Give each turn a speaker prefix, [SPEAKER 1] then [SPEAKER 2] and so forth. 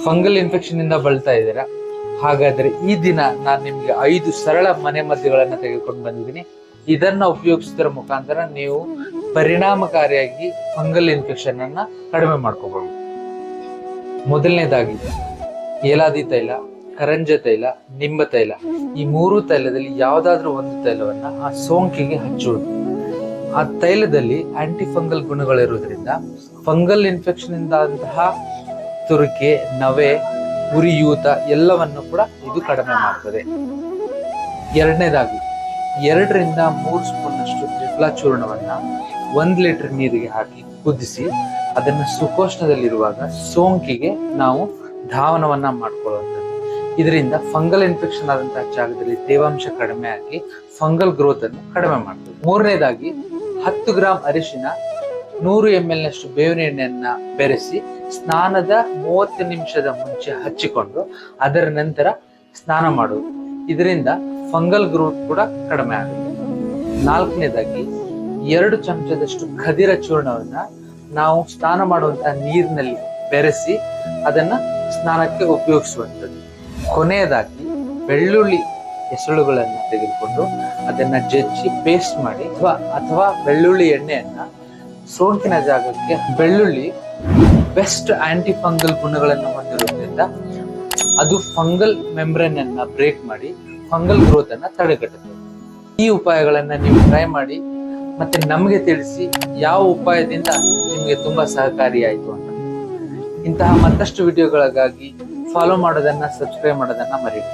[SPEAKER 1] Fungal infection ಇಂದ ಬಳಲ್ತಾ ಇದ್ದೀರಾ? ಹಾಗಾದ್ರೆ ಈ ದಿನ ನಾನು ನಿಮ್ಗೆ 5 ಸರಳ ಮನೆ ಮದ್ದುಗಳನ್ನ ತೆಗೆದುಕೊಂಡು ಬಂದಿದ್ದೀನಿ. ಇದನ್ನ ಉಪಯೋಗಿಸೋದ್ರ ಮುಖಾಂತರ ನೀವು ಪರಿಣಾಮಕಾರಿಯಾಗಿ ಫಂಗಲ್ ಇನ್ಫೆಕ್ಷನ್ ಅನ್ನ ಕಡಿಮೆ ಮಾಡ್ಕೋಬಹುದು. ಮೊದಲನೇದಾಗಿ ಏಲಾದಿ ತೈಲ, ಕರಂಜ ತೈಲ, ನಿಂಬ ತೈಲ, ಈ 3 ತೈಲದಲ್ಲಿ ಯಾವ್ದಾದ್ರೂ ಒಂದು ತೈಲವನ್ನ ಆ ಸೋಂಕಿಗೆ ಹಚ್ಚುವುದು. ಆ ತೈಲದಲ್ಲಿ ಆಂಟಿ ಫಂಗಲ್ ಗುಣಗಳಿರೋದ್ರಿಂದ ಫಂಗಲ್ ಇನ್ಫೆಕ್ಷನ್ ಇಂದಂತಹ ತುರಿಕೆ, ನವೆ, ಉರಿಯೂತ ಎಲ್ಲವನ್ನು ಕೂಡ ಇದು ಕಡಿಮೆ ಮಾಡ್ತದೆ. ಎರಡನೇದಾಗಿ 2 ರಿಂದ 3 ಸ್ಪೂನ್ ಅಷ್ಟು ತ್ರಿಫಲಾ ಚೂರ್ಣವನ್ನ 1 ಲೀಟರ್ ನೀರಿಗೆ ಹಾಕಿ ಕುದಿಸಿ ಅದನ್ನ ಸುಕೋಷ್ಣದಲ್ಲಿರುವಾಗ ಸೋಂಕಿಗೆ ನಾವು ಧಾವನವನ್ನ ಮಾಡ್ಕೊಳ್ಳುವಂಥದ್ದು. ಇದರಿಂದ ಫಂಗಲ್ ಇನ್ಫೆಕ್ಷನ್ ಆದಂತಹ ಜಾಗದಲ್ಲಿ ತೇವಾಂಶ ಕಡಿಮೆ ಆಗಿ ಫಂಗಲ್ ಗ್ರೋತ್ ಅನ್ನು ಕಡಿಮೆ ಮಾಡ್ತದೆ. ಮೂರನೇದಾಗಿ 10 ಗ್ರಾಂ ಅರಿಶಿನ 100 ml ನಷ್ಟು ಬೇವಿನ ಎಣ್ಣೆಯನ್ನ ಬೆರೆಸಿ ಸ್ನಾನದ 30 ನಿಮಿಷದ ಮುಂಚೆ ಹಚ್ಚಿಕೊಂಡು ಅದರ ನಂತರ ಸ್ನಾನ ಮಾಡುವುದು. ಇದರಿಂದ ಫಂಗಲ್ ಗ್ರೋತ್ ಕೂಡ ಕಡಿಮೆ ಆಗುತ್ತೆ. ನಾಲ್ಕನೇದಾಗಿ 2 ಚಮಚದಷ್ಟು ಖದಿರ ಚೂರ್ಣವನ್ನ ನಾವು ಸ್ನಾನ ಮಾಡುವಂತಹ ನೀರಿನಲ್ಲಿ ಬೆರೆಸಿ ಅದನ್ನ ಸ್ನಾನಕ್ಕೆ ಉಪಯೋಗಿಸುವಂಥದ್ದು. ಕೊನೆಯದಾಗಿ ಬೆಳ್ಳುಳ್ಳಿ ಎಸಳುಗಳನ್ನ ತೆಗೆದುಕೊಂಡು ಅದನ್ನ ಜಜ್ಜಿ ಪೇಸ್ಟ್ ಮಾಡಿ ಅಥವಾ ಬೆಳ್ಳುಳ್ಳಿ ಎಣ್ಣೆಯನ್ನ ಸೋಂಕಿನ ಜಾಗಕ್ಕೆ, ಬೆಳ್ಳುಳ್ಳಿ ಬೆಸ್ಟ್ ಆಂಟಿ ಫಂಗಲ್ ಗುಣಗಳನ್ನು ಹೊಂದಿರುವುದರಿಂದ ಅದು ಫಂಗಲ್ ಮೆಂಬ್ರೇನ್ ಅನ್ನ ಬ್ರೇಕ್ ಮಾಡಿ ಫಂಗಲ್ ಗ್ರೋತ್ ಅನ್ನ ತಡೆಗಟ್ಟುತ್ತದೆ. ಈ ಉಪಾಯಗಳನ್ನ ನೀವು ಟ್ರೈ ಮಾಡಿ ಮತ್ತೆ ನಮಗೆ ತಿಳಿಸಿ ಯಾವ ಉಪಾಯದಿಂದ ನಿಮಗೆ ತುಂಬಾ ಸಹಕಾರಿಯಾಯಿತು ಅಂತ. ಇಂತಹ ಮತ್ತಷ್ಟು ವಿಡಿಯೋಗಳಿಗಾಗಿ ಫಾಲೋ ಮಾಡೋದನ್ನ, ಸಬ್ಸ್ಕ್ರೈಬ್ ಮಾಡೋದನ್ನ ಮರಿಬೇಡಿ.